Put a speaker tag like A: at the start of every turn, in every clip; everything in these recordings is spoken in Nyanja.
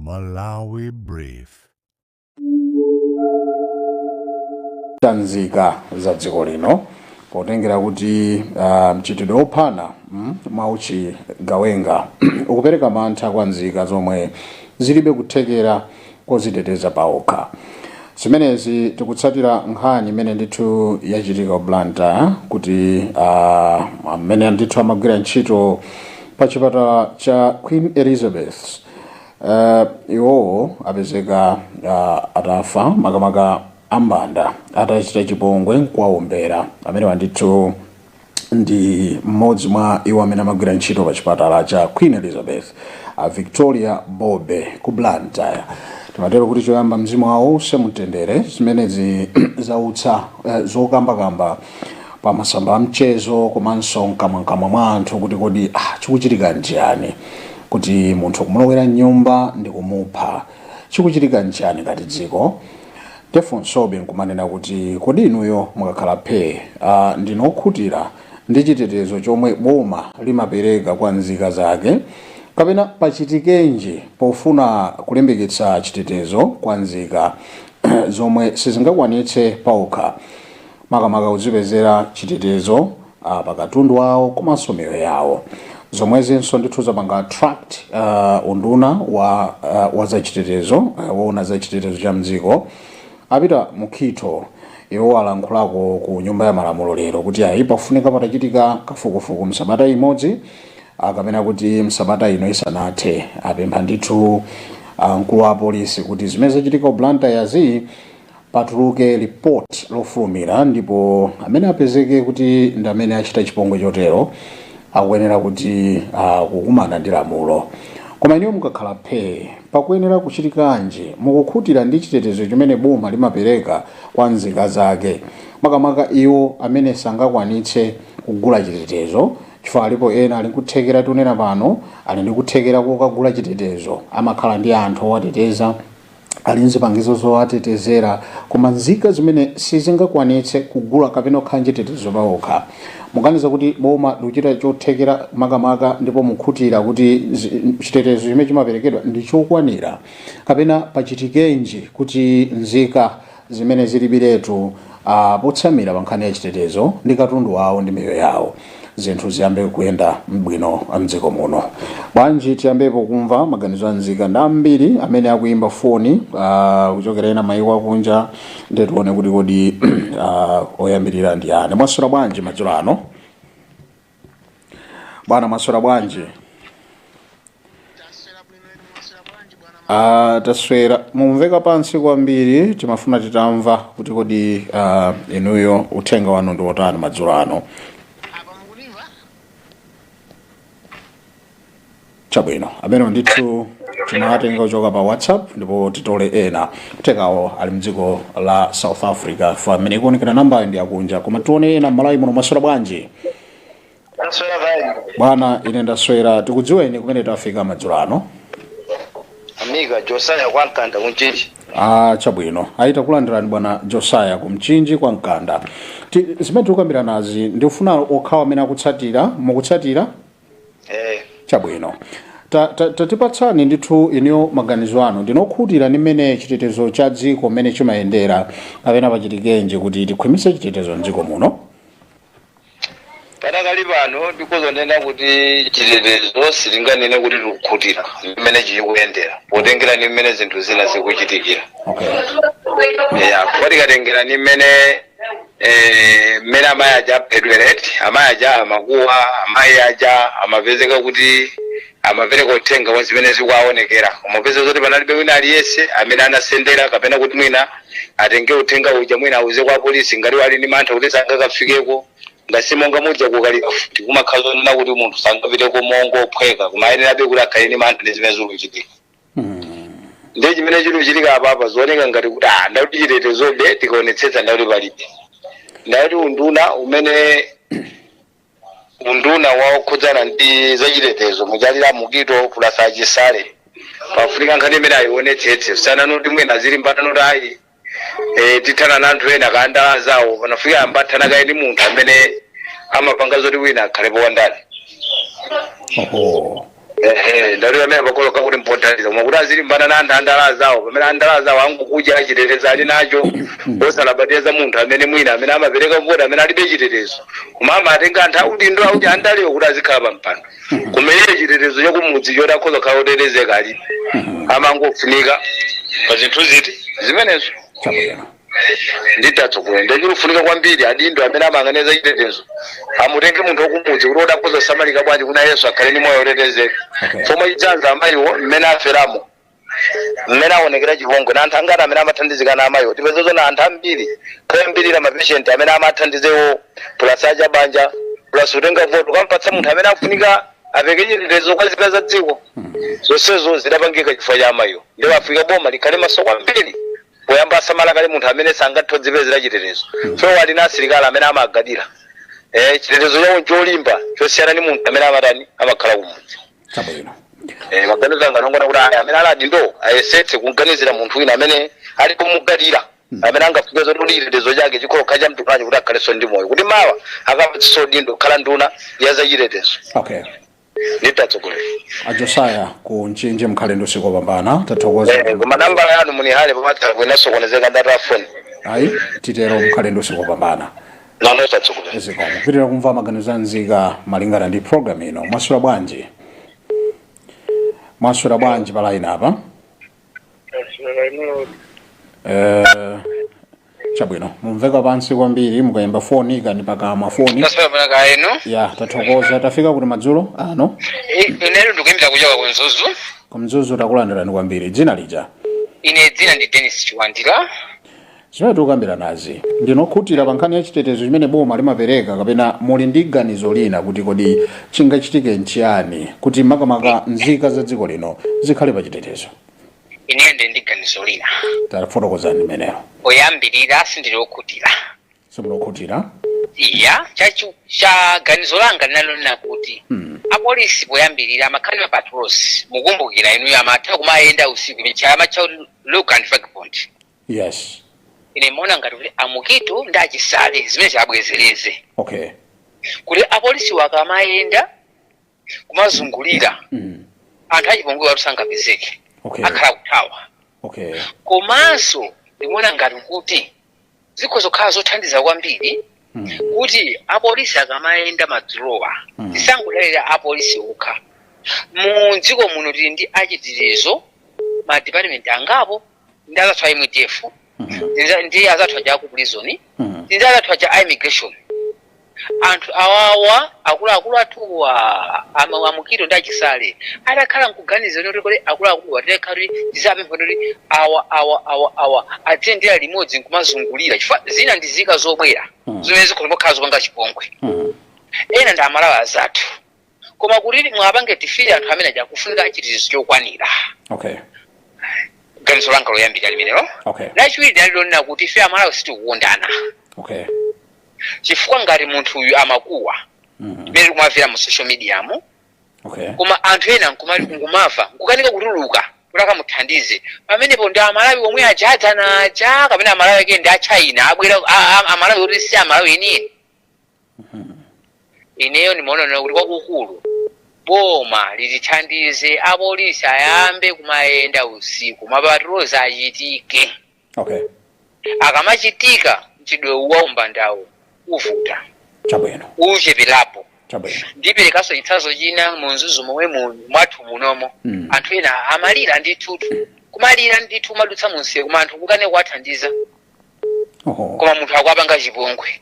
A: Malawi Brief.
B: Tanzika za dziko lino potengera kuti mchitidwe ophana mauchi gawenga ukupereka mantha kwa nzika zomwe zilibe kuthekera koziteteza paokha. Zimenezi tikutsatira nkhani imene ndithu yachitika ku Blantyre kuti amene ndithu amagwira ntchito pa chipatala cha Queen Elizabeth iwowo apezeka atafa makamaka ambanda atachita chipongwe kwaombera amene wandithu ndi mmodzi mwa iwo amene amagwira ntchito pa chipatala cha Queen Elizabeth Victoria Bobe ku Blantyre. Timatero kuti choyamba mzimu wawo usemutendere zimenezi zautsa zokambakamba pa masamba amchezo komanso mkamwa mwa anthu kuti kodi chikuchitika njani kuti munthu kumulowera nyumba ndi kumupha chikuchitika njani ngati dziko. Tefunsobe nkumanena kuti kodi inuyo mukakhala phe ndinokhutira ndi chitetezo chomwe boma limapereka kwa nzika zake kapena pachitikenji pofuna kulimbikitsa chitetezo kwa nzika zomwe sizingakwanitse paokha makamaka kuzipezera chitetezo pakatundu wawo komanso miyoyo yawo. Zomwezinso ndithu zapanga attract unduna wa zachitetezo woona zachitetezo cha mdziko apita mukhito iwo alankhulako ku nyumba ya malamulo lero kuti pafunika patachitika kafukufuku msabata imodzi kapena kuti msabata ino isanathe. Apempha ndithu mkulu wa polisi kuti zimene zachitika ku Blantyre patuluke report lofulumira ndipo amene apezeke kuti ndi amene achita chipongwe chotero akuyenera kuti kukumana ndi lamulo. Koma iniwo mukakhala phe pakuyenera kuchitikanji mukukhutira ndi chitetezo chimene boma limapereka kwa nzika zake makamaka iwo amene sangakwanitse kugula chitetezo chifukwa alipo ena ali kuthekera tunena pano ali ndi kuthekera kokagula chitetezo amakhala ndi anthu owateteza ali nzipangizo zowatetezera koma nzika zimene sizingakwanitse kugula kapena kukhala chitetezo paokha. Muganiza kuti boma likuchita chothekera makamaka ndipo mukhutira kuti chitetezo chimene chimaperekedwa ndi chokwanira kapena pachitikenji kuti nzika zimene zilibiretu potsamira pa nkhani ya chitetezo ndi katundu wawo ndi miyoyo yawo zinthu ziyambe kuyenda mbwino mdziko muno. Bwanji tiyambepo kumva maganizo a nzika ndi ambiri amene akuyimba foni kuchokera ena mayiko akunja ndi tione kuti kodi oyambirira ndi ani. Mwaswera bwanji madzulo ano? Bwana mwaswera bwanji? Taswera mumveka pansi kwambiri timafuna titamva kuti kodi inuyo uthenga wanu ndi otani madzulo ano. Chabwino amene ndithu timatenga kuchoka pa WhatsApp ndipo titole ena tekawo ali mdziko la South Africa fa amene ikuonekera namba ndi akunja koma tione ena Malawi muno. Mwaswera bwanji? Bwana ine ndaswera. Tikudziweni kumene tafika madzulo ano?
C: Amiga Josiah kwa Nkanda kumchinji.
B: Chabwino takulandirani bwana Josiah kumchinji kwa Nkanda. Zimene tikukambira nazi ndifuna okhawa amene akutsatira mukutsatira. Chabwino tatipatsani ndithu iniyo maganizo anu ndinokhutira nimene chitetezo cha dziko mmene chimayendera kapena pachitikenji kuti tikhwimitse chitetezo mdziko muno.
C: Padakali pano ndikozonena kuti chitetezo silinganene kuti tikukhutira mmene chikuyendera potengera ni mmene zinthu zina zikuchitikira. Tikatengera ni mmene mmene amayi aja aphedwereti amayi aja amakuwa amayi aja amapezeka kuti amapereka uthenga wa zimene zikuwaonekera umapeza zoti panalibe wina aliyese amene anasendera kapena kuti mwina atenge uthenga uja mwina auze kwa polisi ngati wali ndi mantha kuti sangakafikeko ngasimonga muja kukalika futi kumakhazo nena kuti munthu sangapiteko mongo ophweka kumayenerabe kuti akhale ndi mantha ndi zimene zikuchitika. Ndiye chimene chikuchitika apapa zooneka ngati kuti ndauti chitetezobe tikaonetsetsa ndauti palibe. Ndauti unduna wakhudzana ndi zachitetezo muchalira mukito plus achisale pafunika nkhani imene ayionetsetse sana noti mwina zili mbatano tayi tithana na anthu ena kanda zawo panafika ambathana kaye ndi munthu amene amapanga zoti wina akhalepo wandale. ndalo yamene pakoloka kuti mpotaliza koma kuti azilimbana na anthu andala zawo pamene andala zawo angokuja achitetezo ali nacho osalabadiza munthu amene mwina amene amapereka voti amene alibe chitetezo koma amatenga anthu audindo auti andalewo kuti azikhala pampando kumenera chitetezo chakumudzi choti akhoza kukhala otetezeka alibe amangofunika pa zinthu ziti zimenezo nditatsogola ndachikufunika kwambiri adindo amene amanganeza chitetezo amutenge munthu wakumudzi kuti odakhoza samalika bwanji kuna Yesu akhale ni moyo otetezeka fomwe chidzanza amayiwo mmene aferamo mmene aonekera chipongwe na anthu angati amene amathandizikana amayiwo tipezezona anthu ambiri kuyambirira mapeshenti amene amathandizewo plus acha banja plus utenga voto kampatsa munthu amene afunika apeke chitetezo kwa zipeza za dziko zonsezo zidapangika chifukwa cha amayiwo ndipo Afrika boma likhale maso kwambiri poyamba asamala kale munthu amene sangathodzipezera chitetezo so wali na asilikali amene amagadira chitetezo chawo cholimba chosiyana ni munthu amene amatani amakhala kumudzi maganizo anga nongona kuti aya amene aladi ndo ayesetse kuganizira munthu wina amene ali kumugadira amene angafukiza kuti chitetezo chake chikhoka cha mtundu kuti akhaleso ndi moyo kuti mawa akapatso dindo khala nduna ya za chitetezo nditatsogolela
B: Ajosaya ku Nchinje mkhalendo sikopambana tathokoza
C: koma nambala yanu munihale pamatha kuinasokonezeka data phone
B: ayi titero mkhalendo sikopambana
C: nano tatsogolela
B: ezikomo pitira kumva maganizo anzika malingana ndi program ino mwasula bwanji pa line apa chabwino mumveka pansi kwambiri mukayamba foni ikani pakama foni ya tathokoza tafika kuti madzulo ano
D: inelo ndikuimbira kuchoka kunzuzu
B: kumzuzu takulandirani kwambiri dzina lija
D: ine dzina ndi Dennis Chiwandira
B: zimene tikukambira nazi ndinokhutira pa nkhani ya chitetezo chimene boma limapereka kapena muli ndi ganizo lina kuti kodi chingachitike nchiyani kuti makamaka nzika za dziko lino zikhale pa chitetezo
D: ine ndi ganizo lina
B: tafotokozani menero
D: oyambirira sindilokhutira
B: simulokhutira
D: iya cha ganizo langa linalonena kuti apolisi poyambirira amakhale patrols mukumbukira inu amatha kumayenda usiku michama cha look and fact point
B: yes
D: ine mona ngati kuti amukito ndachisale zimene zabwezereze kuti apolisi wakamayenda kumazungulira anthu achipongwe atusangapezeke akhala kuthawa komanso ndimona ngati kuti zikho zokhala zothandiza kwambiri kuti apolisi akamayenda madzulowa tisangodalira apolisi okha mu dziko muno tili ndi achitetezo ma department angapo ndi azathu a MTF ndi azathu aja ku prison ndi azathu aja immigration anthu awawa akuluakulu athuwa amukito ndachisale atakhala mkuganiza kuti kole akuluakulu atekha kuti tizapempha kuti awa atendera limodzi nkumazungulira chifukwa zina ndizika zobwera zimene zikhozokhala zopanga chipongwe ena ndi amalawa azathu koma kuti mwapange tifire anthu amene ajakufunika chitetezo chokwanira ganizo langa loyambirira limenelo lachiwiri ndalilonena kuti ife amalawi sitikuwondana chifukwa ngati munthu uyu amakuwa imene tikumavera mu social media mu koma anthu ena nkumali kungumava nkukanika kutuluka kuti akamuthandize pamenepo ndi amalawi omwe ajadzanaja kapena amalawi ake ndi achina abwera amalawi kuti si amalawi inini ineyo ndimaona kuti kwakukulu boma litithandize apolisi ayambe kumayenda usiku mapatrols achitike akamachitika mchidwe uwaumba ndawo uvuta ucheperapo ndiperekaso chitsanzo china munzuzu momwe mwathu munomo anthu ena amalira ndithu kumalira ndithu madutsa munsewu koma anthu kukane kuwathandiza koma munthu akuapanga chipongwe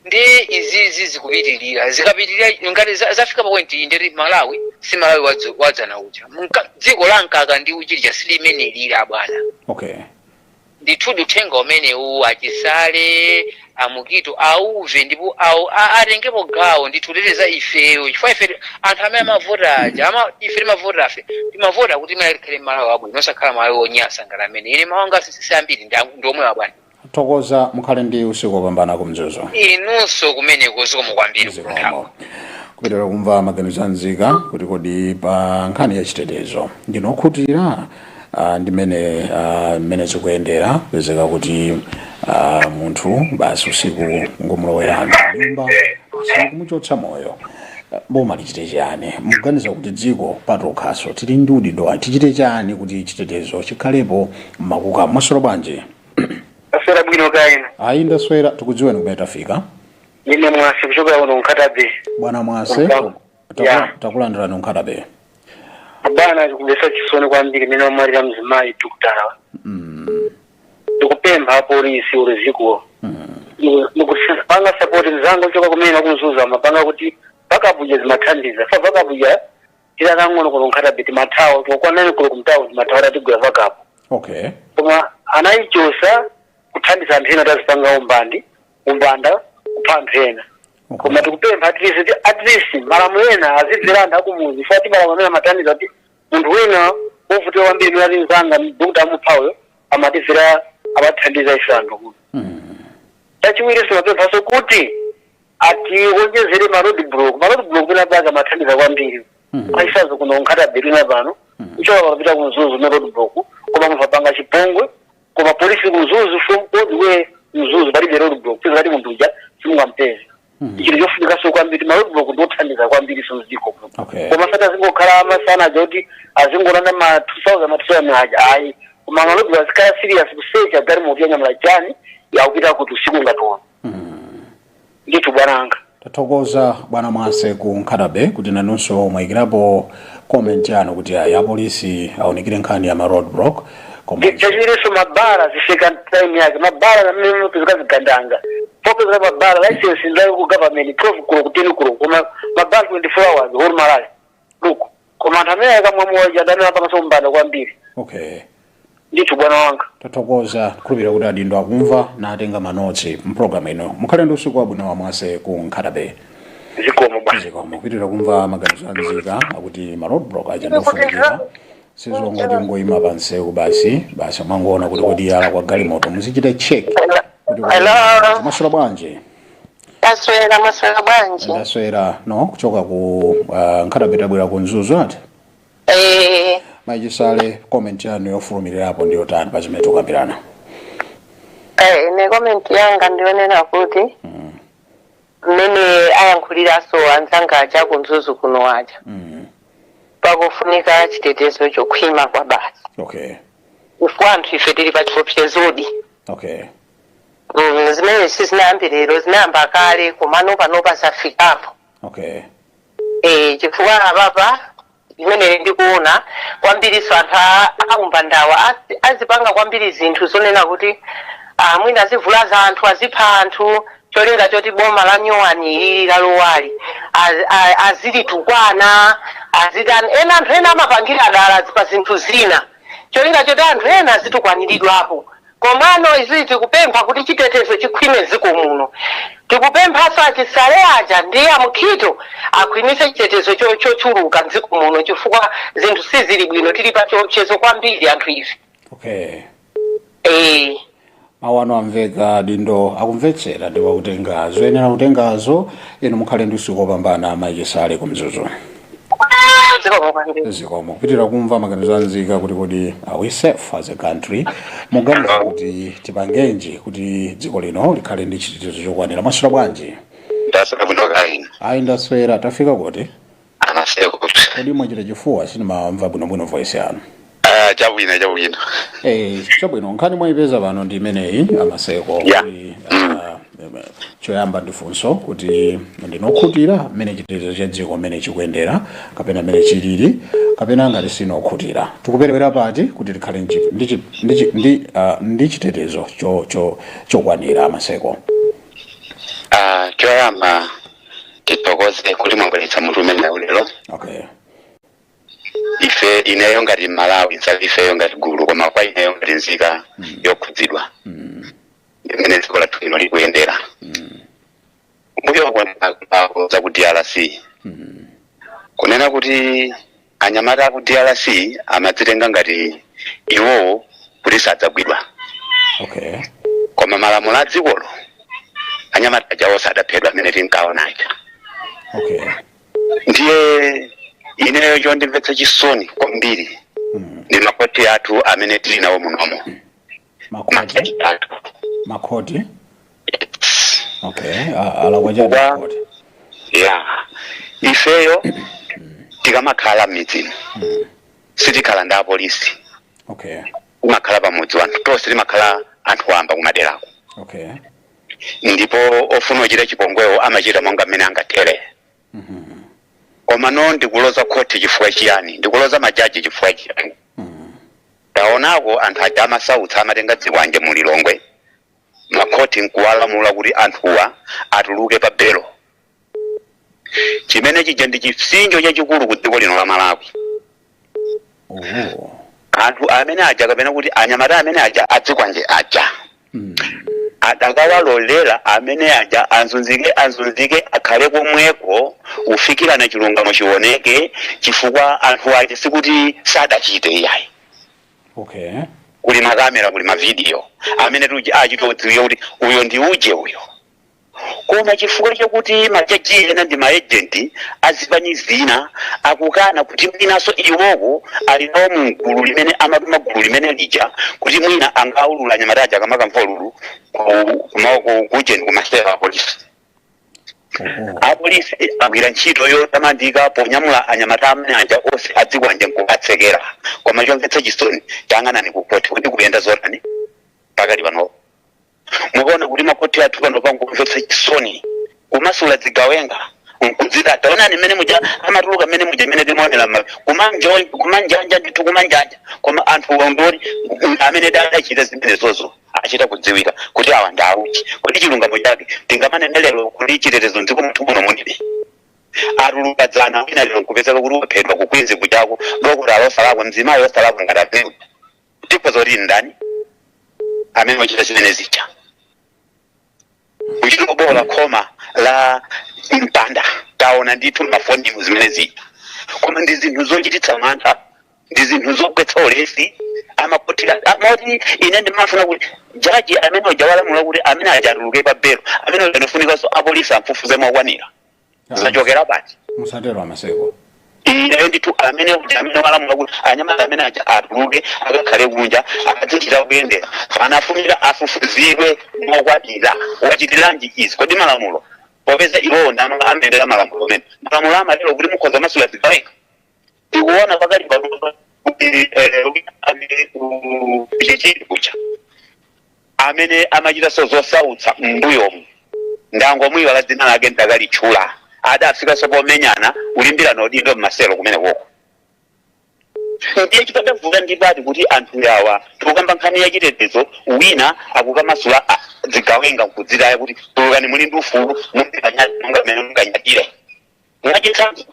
D: ndi izizi zikupitirira zikapitirira ngati zafika pa point ndiri Malawi si Malawi wadzana uja dziko la mkaka ndi uchilija silimenelira bwana ndithu uthenga umene achisale amukito auve ndipo atengepo gawo ndituteteza ifeyo chifukwa ife anthu amene amavota aja ife timavota timavota kuti imekhale Malawi wabwino osakhala Malawi wonyasa ngati amene ine mawanga sisambiri ndi omwe wabwana
B: thokoza mukhale ndi usiku wopambana kumzuzu
D: inunso kumeneko zikomo kwambiri kunthawi
B: kupitira kumva maganizo anzika kuti kodi pa nkhani ya chitetezo ndinokhutira ndimene zikuyendera pezeka kuti munthu basi usiku ngomulowera nyumba kumuchotsa moyo boma lichite chani muganiza kuti dziko patokhaso tili ndi udindo tichite chani kuti chitetezo chikhalepo makuka maswera bwanji
E: aswera bwino kaina
B: ayi ndaswera tikudziweni kumene tafika
E: ine Mwase kuchokera kuno Nkhatabe
B: bwana Mwase takulandirani Nkhatabe
E: bana tikubesa chisoni kwambiri mene omalira mzimayi tikutalawa tikupempha polisi uliziko panga support mzango choka kumene kunzuza mapanga kuti pakabuja zimathandiza fa pakabuja tilanang'ono kuno Nkhatabe timathawa tikukwanani kulo kumtawo timathawa tatigula pakapo
B: okay
E: koma anayichosa kuthandiza anthu ena tazipanga umbanda kupha anthu ena koma tikupempha at least malamulo ena azibvera anthu akumuzi fati malamulo amene amathandiza kuti munthu wina wovutika kwambiri milati mzanga mdokota amuphayo amativera amathandiza ife anthu kuno chachiwiri simapemphaso kuti atiwonjezere road block pena pake amathandiza kwambiri aisazo kuno Nkhatabe lina pano ichoka pakapita kumzuzu ne road block koma mupanga chipongwe koma polisi kumzuzu from all the way mzuzu palibe road block peza kuti munthu uja simungampeze ichiro chofunika so kwambiri road block ndothandiza kwambiri somuziko koma sata zingokhala amasana kuti azingolanda ma 2000 haja ayi koma road block azikhala serious kusecha gari moto yanyamula chani yakupita kuti usiku ngatona nditu bwananga
B: tathokoza bwana Mwase ku Nkhatabe kuti nanunso mwayikirapo comment yanu kuti ya polisi aonekire nkhani ya road block
E: chachiwiriso mabara zifika time yake mabara namene pezeka zigandanga popeza mabara license ndayo ku government proof kulo kutini kulo koma mabara 24 hours whole malale look koma anthu amene akamwamoja adani apamaso mbanda kwambiri
B: okay
E: ndicho bwana wanga
B: tathokoza kulupira kuti adindo akumva na atenga manotsi mprogram ino mukhale ndi usiku wabwino wa Mwase ku Nkhatabe zikomo kuitira kumva maganizo anzika akuti road block aja ndofunikira sizongoti ngoyima pansewu basi mwangoona kuti kodi yala kwa galimoto muzichita check kuti maswera bwanji
F: maswera bwanji
B: ndaswera no kuchoka ku Nkhatabe tabwera ku Nzuzu ati Majisale comment yanu yofulumirirapo ndiyo tani pazimene tukambirana
F: ne comment yanga ndionena kuti mmene ayankhuliraso anzanga aja ku Nzuzu kuno aja pakufunika chitetezo chokhwima kwa basi
B: okay
F: ifwa anthu ife tili pa chiopsezodi
B: okay
F: zimene sizinayambirero zinayamba kale komano panopa zafikapo
B: okay
F: chifukwa apapa imene ndikuona kwambiriso anthu aumbandawa azipanga kwambiri zinthu zonena kuti mwina azivulaza anthu azipha anthu cholinga choti boma la Nyowani lili lalowali azilitukwana azidani ena anthu ena amapangira dala pa zinthu zina cholinga choti anthu ena azitukwaniridwapo komano izi tikupempha kuti chitetezo chikhwime ziko muno tikupemphaso achisale aja ndiye amkhito akhwimise chitetezo chochuluka mdziko muno chifukwa zinthu sizili bwino tili pa chiopsezo kwambiri anthu ife
B: okay awano amveka dindo akumvetsera ndi wakutenga zoyenera kutengazo ino mukhale ndi usiku wopambana Majisale ku Mzuzu zikomo kupitira kumva maganizo anzika kuti kodi are we safe as a country muganiza kuti tipangenji kuti dziko lino likhale ndi chitetezo chokwanira maswera bwanji
C: ndaswera bwino kaina
B: ayi ndaswera tafika kuti
C: anaseka kuti
B: kodi mwachita chifuwa sinimamva bwinobwino voice yanu
C: chabwino
B: chabwino nkhani mwayipeza pano ndi imeneyi amaseko choyamba ndifunso kuti ndinokhutira mmene chitetezo cha dziko mmene chikuyendera kapena mmene chilili kapena ngati sinokhutira tikuperewera pati kuti tikhale ndi chitetezo chokwanira amaseko
C: choyamba titokoze kuti mwabweretsa munthu umene ulero
B: okay
C: ife ineyo ngati Malawi nsavi ifeyo ngati gulu koma kwa ineyo ngati nzika yokhudzidwa imene dziko lathu lino likuyendera mbuyo za ku DRC kunena kuti anyamata ku DRC amadzitenga ngati iwowo kuti sadzagwidwa
B: okay
C: koma malamulo a dzikolo anyamata ajawo sadaphedwa amene tinkaonaja
B: okay
C: ndiye ineyo chondimvetsa chisoni kwambiri ndi makoti athu amene tili nawo munomo
B: makoti okay ala kwaja makoti
C: yeah
G: ifeyo tikamakhala m'midzi sitikhala ndi apolisi.
B: Okay.
G: Umakhala pamudzi wanthu tonse timakhala anthu wamba kumaderako.
B: Okay.
G: Ndipo ofuna kuchita chipongwewo amachita monga mmene angathere. Koma no ndikuloza khoti chifukwa chiyani, ndikuloza majaji chifukwa chiyani. Taonako anthu aja amasautsa amatenga dziwanje mu Lilongwe, makhoti nkuwalamula kuti anthuwa atuluke pa belo. Chimene chija ndi chisinjo chachikulu ku dziko lino la Malawi. Anthu amene aja kapena kuti anyamata amene aja adzikwanje aja adakawalolera amene aja anzunzike akhale komweko ufikira na chilungamo chioneke chifukwa anthu aja sikuti sadachite iyayi.
B: Okay.
G: Kuli makamera kuli mavideo amene achitodziwira kuti uyo ndi uje uyo. Koma chifukwa chokuti majaji ena ndi maagenti azipanyizina akukana kuti mwinaso iwowo alinawo mgulu limene amatuma gulu limene lija kuti mwina angaulula anyamataja kamakamva ululu kujendi kumasera apolisi. Apolisi agwira ntchito yotamandika ponyamula anyamata amene aja onse adzikwanje nkukatsekera. Koma chomvetsa chisoni chang'anani kukoti kuti kuyenda zotani pakati pano. Mukaona kuti makoti athu pano pangomvetsa chisoni kumasula zigawenga nkudzida taonani mmene muja amatuluka mmene muja mmene timaonera kumanjanja ndithu kumanjanja. Koma anthu ondori amene adachita zimenezozo achita kudziwika kuti awa ndi auchi kuti chilungamo chake tingamanenelero kuti chitetezo mdziko munthu muno mulibe. Atulukadzana wina lero nkupezeka kuti waphedwa kukwinzi kuchako loko lalosalakwa mzimayi wosalakwa ngati apewe ndipo zoti ndani amene wachita zimene zija. Kuchitobola khoma la mpanda taona ndithu mafoni zimene zija. Koma ndi zinthu zochititsa mantha, ndi zinthu zogwetsa ulesi amapotera amoti ine ndimafuna kuti jaji amene ojawalamula kuti amene ajatuluke pa belo amene anofunikanso apolisi amfufuze mokwanira. Zachokera bati
B: musatero amaseko.
G: Iyo ndithu amene walamula kuti anyamata amene aja atuluke akakhale kunja akadzichita kuyendera anafunira afufuzidwe mokwanira. Wachitiranji izi kodi malamulo popeza iwo ndamamendera malamulo amene malamulo amalero kuti mukhoza masula zigawenga. Tikuona pakati pa kucha amene amachita zosautsa mbuyomu ndangomwiwa la dzina lake ndakalitchula adafika sopomenyana ulimbirana udindo mmaselo kumene koko. Ndiye chitadavuta ndipati kuti anthu awa tikukamba nkhani ya chitetezo wina akukamasula zigawenga kudzitaya kuti tulukani muli ndi ufulu munganyadire. Mwachitsanzo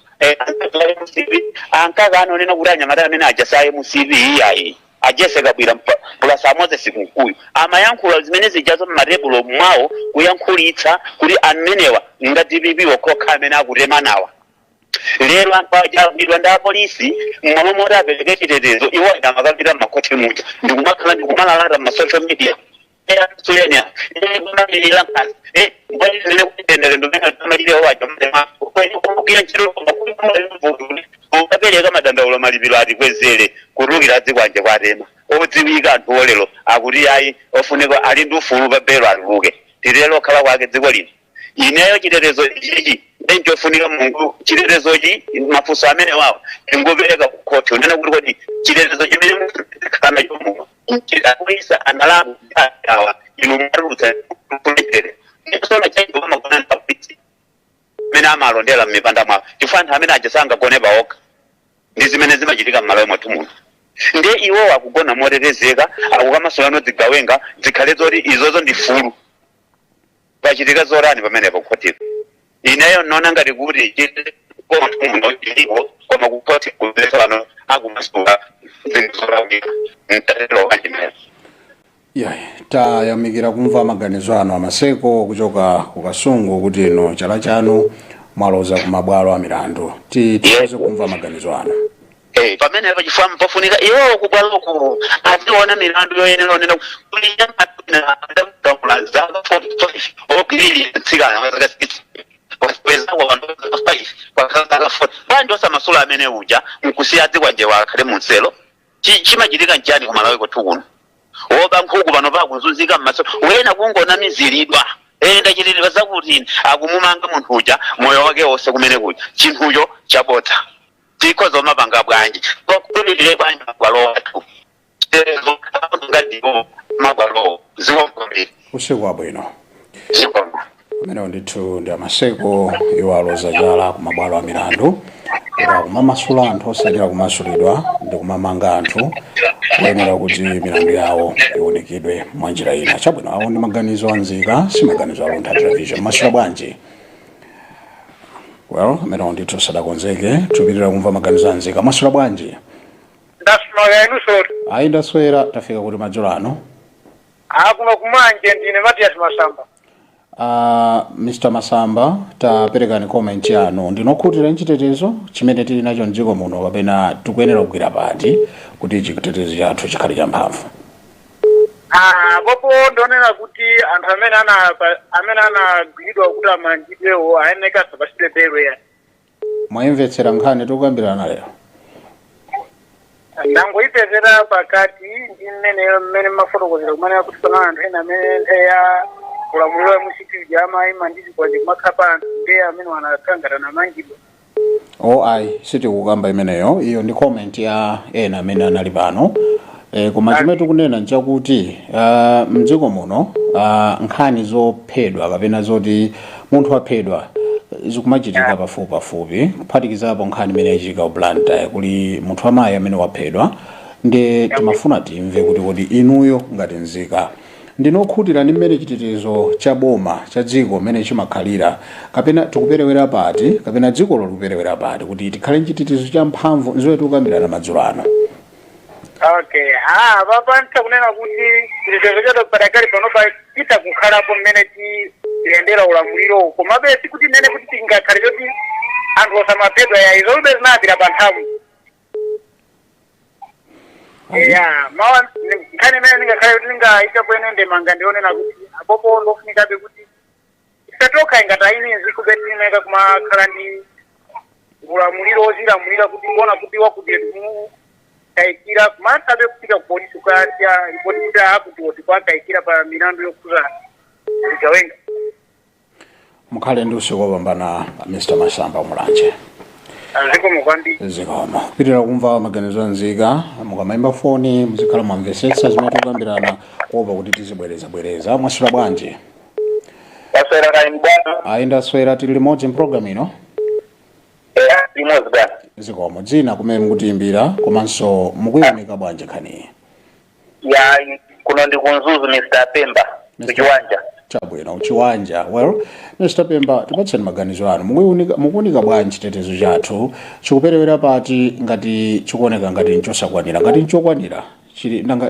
G: ankakano nena kuti anyamata amene ajasaye mu CV iyayi ajeseka bwira pulasa moze sikunkuyu amayankhula zimene zijazo mmatebulo mwawo kuyankhulitsa kuti amenewa ngati bibiwo kokha amene akutemanawa. Lero anthu ajagwidwa ndi apolisi mmalo moti apereke chitetezo iwo amakapita mmakoti muja ndikumakhala ndikumalalata mmasocial media. Sulenia kumailira nkasi mbona kutendere ndomena tamalire wacho mtema kuya nchiro ukapereka madandaulo malipiro ati kwezere kurukira dzikwanje kwatema odziwika anthu olero akuti ayi ofuneka ali ndi ufulu pa belo atuluke tirelo khala kwake dziko lino. Ineyo chitetezo ichi ndenjofunika Mulungu chitetezochi mafunso amene wawo ngopereka ku khoti unena kuti kodi chitetezo chimene kana chomo apolisa analamu awa ino marutsa kuletere sona chaiko kama kuna tapiti mena amalondera mmipanda mwa chifana amene ajasanga koneba oka ndi zimene zimachitika mmalo mwathu muno. Ndiye iwo akugona motetezeka akukamasolano zigawenga zikhale zoti izozo ndi fulu pachitika zorani pamenepo khotiko. Ineyo nona ngati kuti koma muno ndilipo koma kukhoti kubesalano akumasuka zinzorabika ntatelo kanjimera.
B: Tayamikira kumva maganizo anu amaseko kuchoka ku Kasungu kuti ino chala chanu mwaloza kumabwalo a milandu. Tiweze kumva maganizo anu.
G: Pamene pachifamu pafunika iwo kubwalo ku ationa milandu yoyenera onena kulinya matuna ndamula za 45 okili tsikana wazakasiti wapeza wantu kwa kaka fort banjo samasula amene uja mkusiya dzikwanje wakhale munselo chimachitika njani ku Malawi kwathu kuno. Oba nkhuku bano bakuzunzika mmaso wena kungona miziridwa ndachitira zakuti akumumanga munthu uja moyo wake wonse kumene kuja chinthucho chabodza tikhoza umapanga bwanji kwakulilire bwanji magwalo athu tezo ngadiwo magwalo ziwombe
B: usiku wabwino amene ndithu ndi amaseko iwalo zachala ku mabwalo a milandu kumamasula anthu osadira kumasulidwa ndi kumamanga anthu kuyenera kuti milandu yawo ionekedwe mwa njira ina. Chabwino awo ndi maganizo anzika si maganizo aluntha television. Masula bwanji? Well, amene ndithu sadakonzeke tupitira kumva maganizo anzika. Masula bwanji?
E: Ndasula inu sori.
B: Ayi ndaswera tafika kuti madzulo ano.
E: Kuno kumanje ndine Matias Masamba.
B: Mr. Masamba taperekani comment yanu ndinokhutira nchitetezo chimene tili nacho mdziko muno kapena tikuyenera kugwira pati kuti chitetezo chathu chikhale champhamvu.
E: Popo ndonena kuti anthu amene anagwiridwa kuti amangidwewo ayeneka sabasitebelwe ya.
B: Mwayimvetsera nkhani tikukambirana lero.
E: Ndangoyipezera pakati ndi mmene mafotokozera kumene kuti pana anthu ena amene ya kulamulira musiti ya mai mandizi kwa jimakapa ndiye amene wanakangana na mangidwa.
B: Ayi siti kukamba imeneyo iyo ndi comment ya ena amene anali pano. Koma chimene tikunena nchakuti mdziko muno nkhani zophedwa kapena zoti munthu aphedwa zikumachitika pafupi kuphatikizapo nkhani imene ichitika ublanta kuli munthu amayi amene waphedwa ndi timafuna timve kuti inuyo ngati nzika ndinokhutira ndi mmene chitetezo cha boma cha dziko mmene chimakhalira kapena tikuperewera pati kapena dziko likuperewera pati kuti tikhale chitetezo cha mphamvu nzoe tikukambirana madzulo ano.
E: Okay, papa ntakunena kuti chitetezo cha patakali panopa kita kukhalapo mmene tiyendera ulamuliro komabe sikuti mmene kuti tingakhale kuti anthu osamaphedwa ya izo lube zinapita pa nthawi. Mawa nkhani imene ndingakhale kuti ndingaita kwenende manga ndionena kuti apopo ndofunikabe kuti isatoka ingati ine zikube tineka kumakhala ndi ulamuliro ozilamulira kuti kuona kuti wakudire kaikira kumathabe kupita ku polisi ukasya ripoti kuti akuti kwakaikira pa milandu yokuza Gawenga.
B: Mukhale ndi usiku wopambana Mr. Masamba Mulanje. Zikomo pitira kumva maganizo anzika mukamayimba foni muzikhala mwamvesetsa zimene tikukambirana kuopa kuti tizibwereza mwasula bwanji?
G: Waswera kaini bwana.
B: Ayi ndaswera tili limodzi program ino.
G: Limodzi bwana.
B: Zikomo dzina kumene mukutiimbira komanso mukuyimika bwanji khani?
G: Kuno ndi kunzuzu Mr. Pemba kuchiwanja.
B: Chabwino uchiwanja. Well, Mr. Pemba tipatseni maganizo anu mukuunika bwanji chitetezo chathu chikuperewera pati ngati chikuoneka ngati nchosakwanira ngati nchokwanira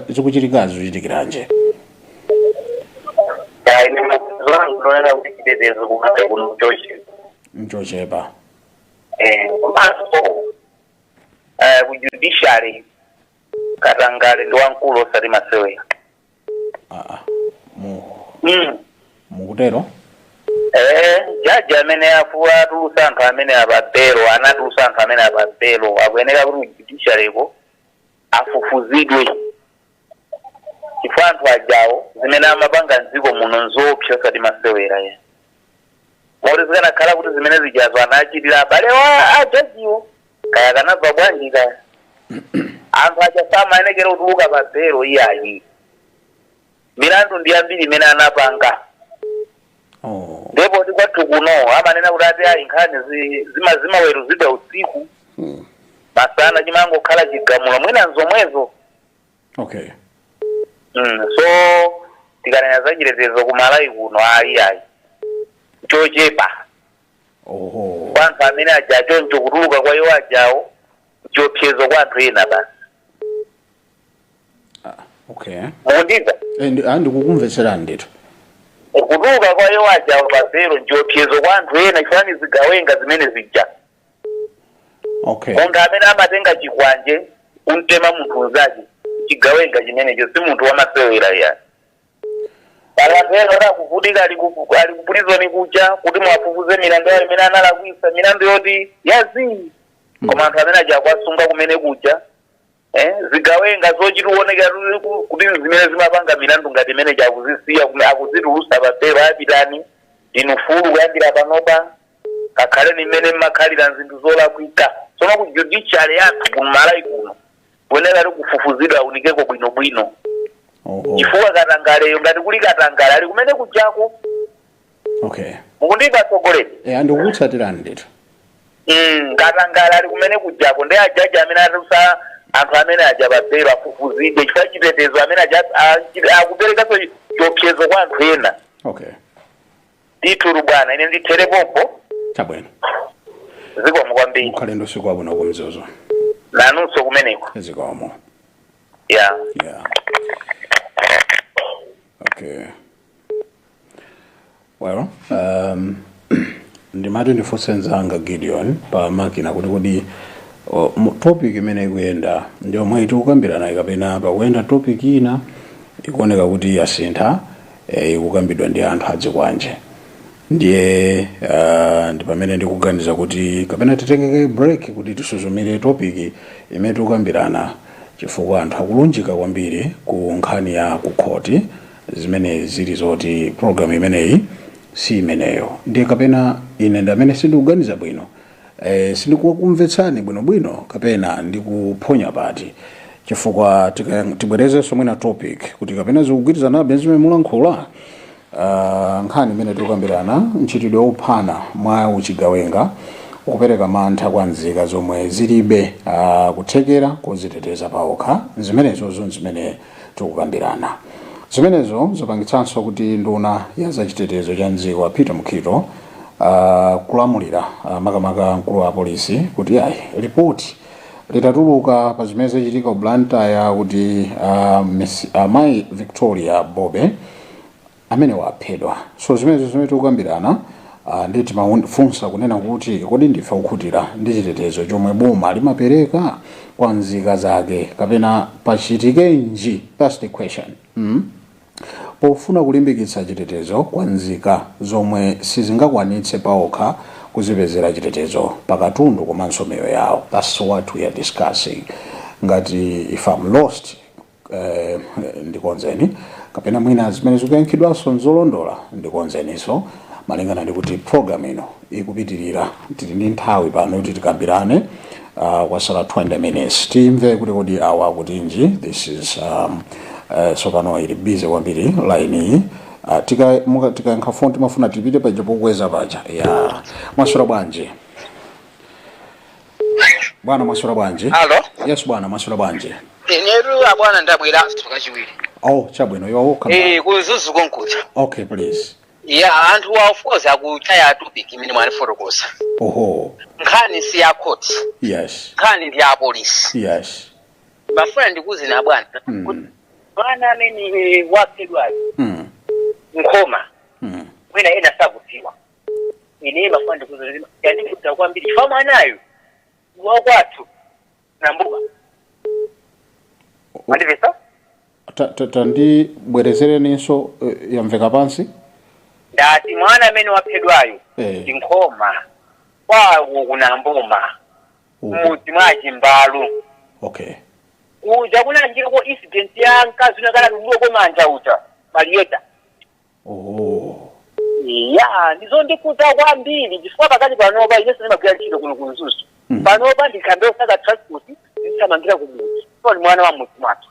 B: zikuchitikazi zichitikiranje.
G: Ine maganizo ndonena kuti chitetezo kumate kuno
B: nchochepa.
G: Komanso kujudiciary Katangale ndi wankulu osati Masewera.
B: Mukutero?
G: Jaji amene afuwa tulusa anthu amene ababelo anatulusa anthu amene ababelo akuyenera kuti judiciaryko afufuzidwe chifukwa anthu ajawo zimene amapanga mdziko muno nzoopsa osati Masewera ye. Moti zikanakhala kuti zimene zijazo anachitira abale wa jajiwo kaya kanabva bwanji kaya anthu aja samayenekera kutuluka pabelo iyayi milandu ndi ambiri imene anapanga. Ndipo tikwathu kuno amanena kuti ati ayi nkhani zimaweruzidwa usiku masana chimangokhala chigamulo mwina nzomwezo.
B: Okay.
G: So tikanena za chitetezo kumalawi kuno ayi chochepa. Kwa anthu amene ajacho nchokutuluka kwa iwo ajawo chiopsezo kwa anthu ena basi.
B: Okay.
G: Mukundiza?
B: Ndikukumvetserani ndithu.
G: Kutuluka kwa iwo ajawo pabelo nchiopsezo kwa anthu ena chifani zigawenga zimene zija.
B: Okay.
G: Monga amene amatenga chikwanje kumtema munthu unzake chigawenga chimenecho si munthu wa Masewera ya. Anthu ena akuvutika ali kupulizoni kucha kuti mwafufuze milandu yawo imene analakwisa milandu yoti yazi. Koma anthu amene aja kwasunga kumene kucha zigawenga zochituoneka kuti zimene zimapanga milandu ngati imene chakuzisiya akuzitilusa papero apitani inu fulu kuyambira panopa kakhale nimene mmakhalira nzinthu zolakwika soma ku judiciary yathu kumalayi kuno kuoneka tikufufuzidwa unikeko bwinobwino chifukwa katangaleyo ngati kuli katangale ali kumene kujako mukundipa tsogolere
B: ndikukutsatira ndithu
G: katangale ali kumene kujako ndi ajaji amene atusa anthu amene aja papero afufuzidwe chifukwa chitetezo amene akuperekanso chiopsezo kwa anthu ena ndithu bwana ine ndithere pompo
B: chabwino
G: zikomo kwambiri
B: ukhale ndi usiku wabwino kumzozo
G: nanunso kumeneko
B: zikomo
G: yeah
B: well ndimati ndifunse nzanga Gideon pa makina kuti topic imene ikuyenda ndiomwe tikukambirana kapena pakuyenda topic ina ikuoneka kuti yasintha ikukambidwa ndi anthu adzikwanje ndiye ndi pamene ndikuganiza kuti kapena titengeke break kuti tisuzumire topic imene tikukambirana chifukwa anthu akulunjika kwambiri ku nkhani ya kukhoti zimene zili zoti program imeneyi si imeneyo ndiye kapena ine ndamene sindikuganiza bwino sindikukumvetsani bwinobwino kapena ndikuphonya pati chifukwa tibwerezenso mwina topic kuti kapena zikugwirizana zimene mulankhula nkhani imene tikukambirana mchitidwe wophana mwa uchigawenga kupereka mantha kwa nzika zomwe zilibe kuthekera kuziteteza paokha zimenezo zimene tikukambirana zimenezo zapangitsanso kuti nduna ya zachitetezo cha nzika Peter Mukhito kulamulira makamaka mkulu wa polisi kuti ripoti litatuluka pa zimene zachitika ku Blantyre kuti amayi Victoria Bobe amene waphedwa so zimenezo zimene tikukambirana ndi timafunsa kunena kuti kodi ndife kukhutira ndi chitetezo chomwe boma limapereka kwa nzika zake kapena pachitikenji that's the question pofuna kulimbikitsa chitetezo kwa nzika zomwe sizingakwanitse paokha kuzipezera chitetezo pakatundu komanso miyoyo yawo. That's what we are discussing. Ngati if I'm lost ndikonzeni kapena mwina zimene zikuyankhidwanso nzolondola ndikonzeniso malingana ndi kuti program ino ikupitirira tili ndi nthawi pano kuti tikambirane kwasala 20 minutes timve kuti kodi awa kuti nji this is so pano ili busy kwambiri line iyi tikayankha phone timafuna tipite paja pokweza paja ya Masura bwanji bwana Masura bwanji
D: Hello
B: yes bwana Masura bwanji
D: Neru abwana ndabwera tukachiwiri
B: oh chabwino yo welcome
D: kuzuzu konkuta
B: okay please
D: yeah anthu wa of course akutaya topic imene mwani fotokosa
B: oho
D: nkhani si ya court
B: yes
D: nkhani ndi ya police
B: yes
D: bafuna ndikuzi na bwana bwana amene waphedwayo Nkoma mwina ena sakutiwa ine bafuna ndikuzi yani kutakwambiri fa mwanayo wakwathu na mbuga Mandivesa?
B: Tandi bwerezere ninso yamveka pansi?
D: Ndati mwana amene waphedwayo Nkoma kwawo kuna mboma muti mwaji mbalu
B: okay
D: uja kuna njira ko incident ya nkazi unakala nduko ko manja uta Marieta ya ndizo ndikuta kwambiri chifukwa pakati panoba ine sema kugala chiro kuno kunzusu panoba ndikambe usaka transport ndisamangira kumuti so ni mwana wa muti mwatu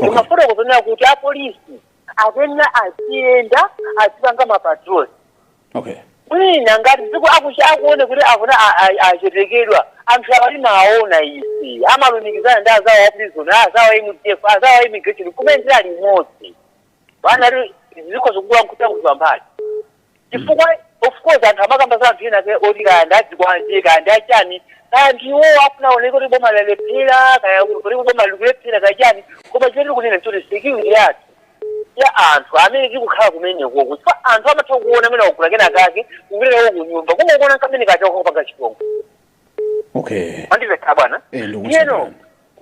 D: Umafuna kuzona kuti a police akena asienda asipanga mapatrol
B: okay
D: mwina ngati dziko akuone kuti akuna achetekedwa anthu akali maona isi amalumikizana ndi azawo a prison azawo imutf azawo immigration kumendera limodzi bana ziko zikuwa nkuta kuzambali chifukwa of course anthu amakamba za anthu ena ke odika ndadzikwanje kandi achani kandi wo afuna oneko kuti boma lalephera kaya kuti boma likulephera kachani koma chero kunena kuti security yathu ya anthu amene tikukhala kumene koko chifukwa anthu amatha kuona amene akugula kena kake kupitira ku nyumba kumakuona kamene kachoko kupanga chipongo
B: okay
D: andiveka bwana yeno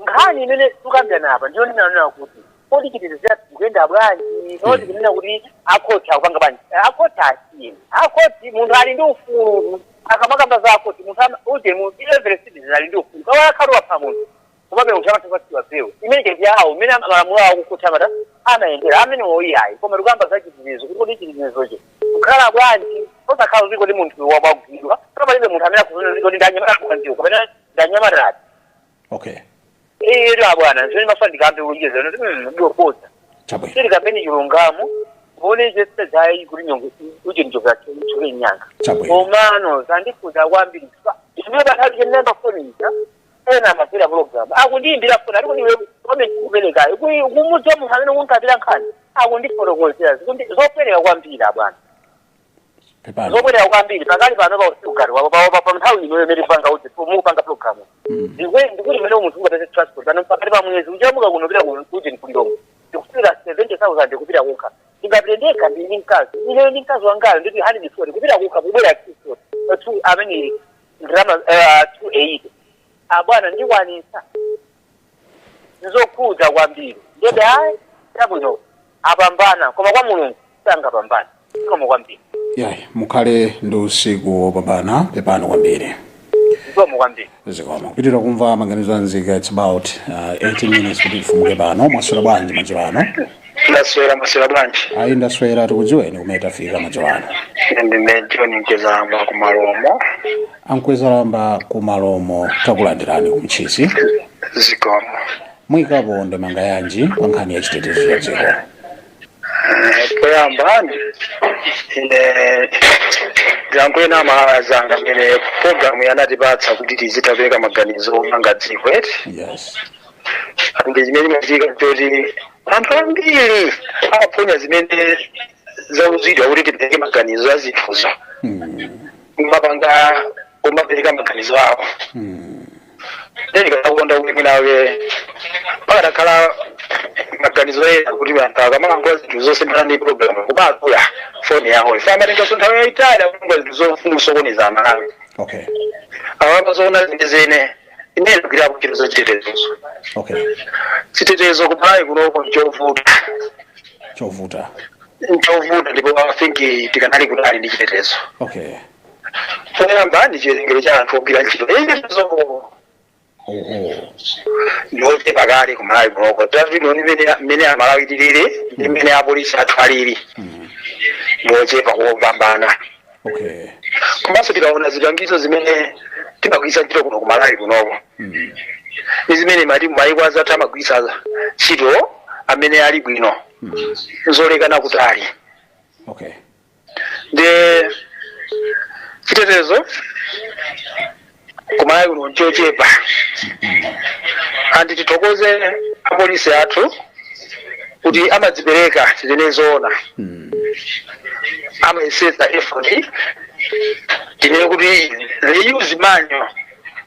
D: nkhani imene tukambirana apa ndiyo ndinanena kuti
E: kodi chitetezo chikuyenda bwanji noti kunena kuti akhoti akupanga bwanji akhoti asini akhoti munthu ali ndi ufulu akamakamba za akhoti munthu uje mu every citizen ali ndi ufulu kawakhala wapha munthu kumabe uchamatipasiwa pewo imene chete yawo imene malamulo awo kukutamata amayendera amene woyiyayi koma tikuyamba za chitetezo kuti kodi chitetezocho kukhala bwanji osakhala uziko ndi munthu wabagwidwa palibe munthu amene akuzona ziko ndi ndanyamatakukanziwo kapena ndanyamatati
B: okay
E: ero abwana nje mafandi kambe ujeze ndiyopota siri kampeni chilungamo one jeste dai kuri nyongo uje njoga chole nyanga omano zandifuza kwambiri ndibe bakati nenda foninga ena mapira program akundimbira fona ariko niwe comment kubeleka kumuthe umuntu amene unkabira nkhani akundiforokozera zopeleka kwambiri abwana zopeleka kwambiri pakali pano bausugari pa nthawi ino imene panga uti mupanga program ndikuti mene umuntu ungatese transport ano pakati pa mwezi uchamuka kunopita kuti ndikulilongo ndikusira 70,000 kupita kukha ndingapitendeka ndini mkazi ine ndi mkazi wangayo nditi 140 kupita kukha kubwera kristo tu amene ndrama 280 abwana ndikwanisa nzokhudza kwambiri ndebe hayi yabwino apambana koma kwa mulungu sangapambana koma kwambiri
B: yayi mukhale ndi usiku wopambana pepano kwambiri
E: zikomo kwambiri
B: zikomo kupitira kumva maganizo anzika it's about 18 minutes kuti tifumuke pano mwaswera bwanji machipano
C: ndaswera bwanji
B: ayi ndaswera tikudziweni kumene tafika machipano
C: ndine John Nkwezalamba kumalomo
B: ankwezalamba kumalomo takulandirani kumchisi
C: zikomo
B: mwikapo ndemanga yanji pa nkhani ya chitetezo cha dziko
C: poyambani ine zankwena mahazanga mene programu yanatipatsa kuti tizitapeka maganizo manga dziko
B: yes
C: ndi zimene mazika kuti anthu ambiri aponya zimene zauzidwa kuti tipeke maganizo azithuzo mapanga umapereka maganizo awo ndikakonda kuti mwinawe pakadakhala maganizo ena kuti anthu akamangoza zinthu zonse ndi program kumakula foni yawo ifamatenga nthawi yayitali akungoza zinthu zofuna kusokoneza amalawi
B: okay
C: awapazoona zimene inene kugirapo chinthu zochitetezo
B: okay
C: chitetezo kumalawi kunoko
B: chovuta
C: ndipo I think tikanali kutali ndi chitetezo
B: okay
C: poyamba ndi chiyerengero cha anthu ogwira ntchito ndiwote pakali kumalawi kunoko tavino mmene amalawi tilili ndi mmene apolisi athu alili ndiwochepa kupambana
B: okay
C: komanso tikaona zipangizo zimene timagwisa ntchito kuno kumalawi kunoko ndi zimene matimu mayiko azathu amagwisa ntchito amene ali bwino nzolekana kutali
B: okay
C: ndi chitetezo kumalawi kuno nchochepa andi titokoze apolisi athu kuti amadzipereka zinezoona amayesetsa effort tinene kuti they use manyo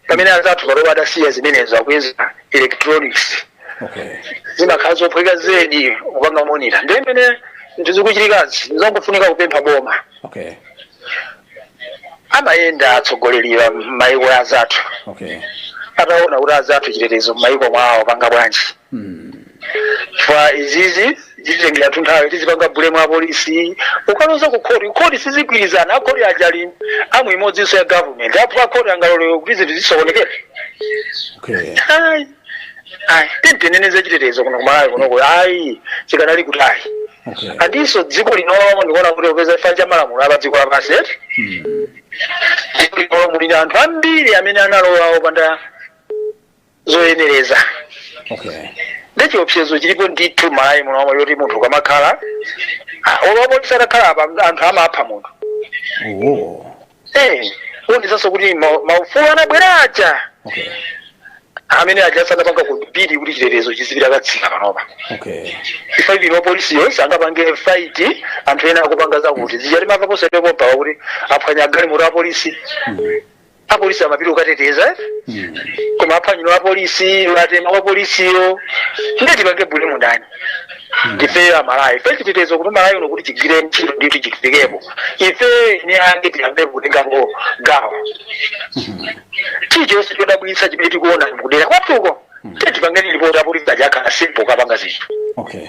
C: pamene azathu palowa adasiya zimenezo akuyeza electronics
B: okay
C: zimakhala zophweka zedi kupanga monita ndi imene ndizikuchitikazi nizangofunika kupempha boma
B: okay
C: amayenda atsogoleriwa m'mayiko azathu
B: okay
C: ataona kuti azathu chitetezo m'mayiko mwawo panga bwanji chifukwa izizi zititengera tunthawi tizipanga bulemu apolisi ukaloza kukhoti sizigwirizana akhoti ajali amwe imodzinso ya government apo akhoti angalolewe kuti zinthu zisokonekera
B: okay
C: tineneze chitetezo kuno kumalawi kunoko ayi chikanali kutali
B: okay
C: andinso dziko linomo ndikuona kuti upeza chifukwa cha malamulo apa dziko lapansi dziko linomo muli anthu ambiri amene analowa opanda zoyenereza
B: okay
C: ndichiopsezo chilipo ndithu malawi munomo yoti munthu ukamakhala olopolisi atakhala apa anthu amapha munthu uonetsanso kuti maufulu anabwera aja
B: okay
C: amene aja sanapanga kubiri kuti chitetezo chizipita katsika panopa
B: okay
C: ifa ibino polisi yonse angapange fight anthu ena akupanga zakuti zichati mava posepepo mpaka kuti aphwanya galimoto apolisi apolisi amapita kukateteza koma aphwanyiro apolisi atema kwa polisiyo ndeti pange bulemu ndani ndife amalawi ife chitetezo kuti malawi uno kuti chigwire ntchito ndithu chifikepo ife ni ange tiyambe kutengapo gawo chichonse chodabwitsa chimene tikuona mkudera kwathuko
E: tete pangani ripota polisi ajaka simple kapanga zinthu
B: okay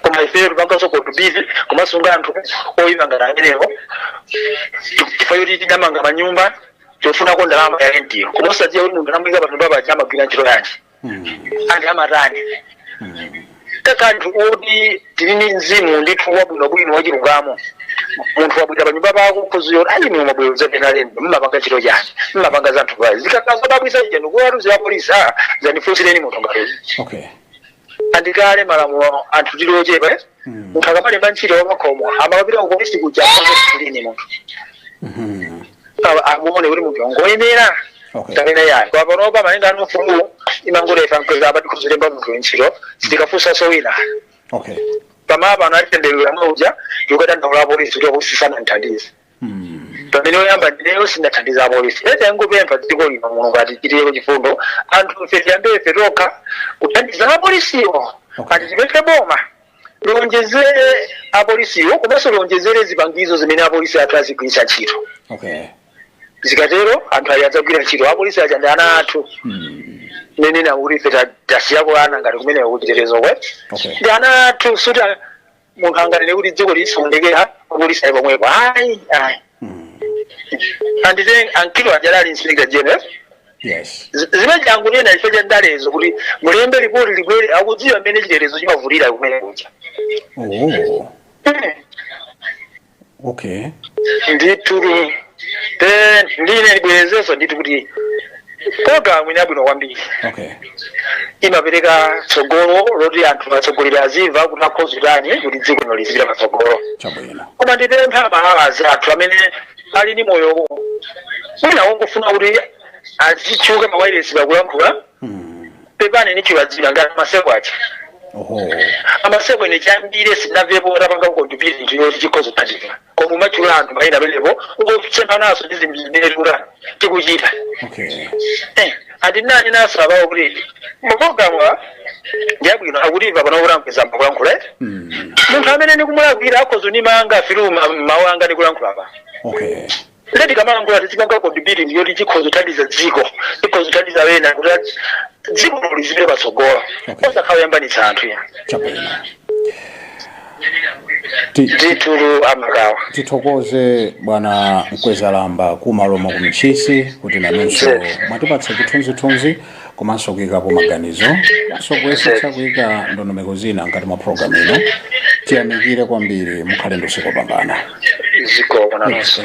E: koma ife rupanga soko tubizi kumasunga anthu oyimanga amenewo chifukwa kuti tidamanga manyumba chofuna ko ndalama ya rentio kumosadziwa kuti munthu anamuyika patundu apa chamagwira ntchito yanji andi amatani takanthu kuti tilini mzimu ndithu wabwinobwino wachilungamo munthu wabwita panyumba pako kuziyo ali mwe mabwero zapenalendo mmapanga ntchito chanji mmapanga zanthu pazi zikakaza babwisa ija ndikuwatuza polisi zandifunsireni munthu ngatozi
B: okay
E: andikale malamulo anthu tilochepa munthu akamalemba ntchito wamakhomo amapapita kupolisi kuja kulini munthu amuone kuti munthu ngoyemera tamene yayi kwa panopa malinga anofulu imangolefa mkweza abati kuzilemba munthu ntchito sitikafunsa so wina
B: okay
E: pamapa anatendera mauja yokata ndaula polisi kuti akusisana nthandizi pamene oyamba ndineyo sindathandiza polisi ete yangopempha dziko lino muno ngati chitiyeko chifundo anthu ife tiyambe ife tokha kuthandiza apolisiwo ati tipemphe boma lonjezere apolisiwo komanso lonjezere zipangizo zimene apolisi athu azigwiritsa ntchito
B: okay
E: zikatero anthu ali adzagwira ntchito apolisi aja ndi ana athu nene nakuti ife tasiyako ana ngati kumene kuchitetezo kwe ndi ana athu suti munthu anganene kuti dziko lisondekera apolisi ali pomwepo ayi andite ankilo ajalali inspector general
B: yes
E: zimene angunena ife cha ndalezo kuti mulembe ripoti libwere akudziwa mmene chitetezo chimavulira kumene kuja
B: okay
E: ndithu then ndine libwerezeso ndithu kuti programu inabwino kwambiri
B: okay
E: imapereka tsogolo loti anthu atsogolere azimva kuti akhozutani kuti dziko lino lizipita patsogolo
B: chabwino
E: koma ndipempha malazi athu amene ali ndi moyo mwina wongofuna kuti azitchuka mawayilesi pakulankhula pepani ni chiwadzira ngati maseko aja amaseko ine chambire sinavepo tapanga kukondupiri nthu yoti chikhozutaniva koma umachula anthu mayina amenepo ungosemba naso ndi zinthu zimene tura tikuchita
B: okay
E: andinani naso apawo kuti mapulogalamu ndiyabwino akutimva panokuti amkwezamba kulankhula munthu amene nikumulakwira akhozunimanga filu mawu anga ndikulankhula pa
B: okay
E: leti kamalankhula tizipanga kondupiri ndiyoti chikhozutaniza dziko chikhozutaniza wena kuti dziko lizipite patsogolo osakhauyambanitsa anthu ya
B: chabwino
E: ndithu amakawa
B: tithokoze bwana Mkwezalamba kumaloma kumchisi kuti nanonso mwatipatsa chithunzithunzi komanso kuyikapo maganizo komanso kuyesetsa kuyika ndondomeko zina mkati mwa programu ino tiyamikire kwambiri mukhale ndi usiku wabwino
E: ziko nanonso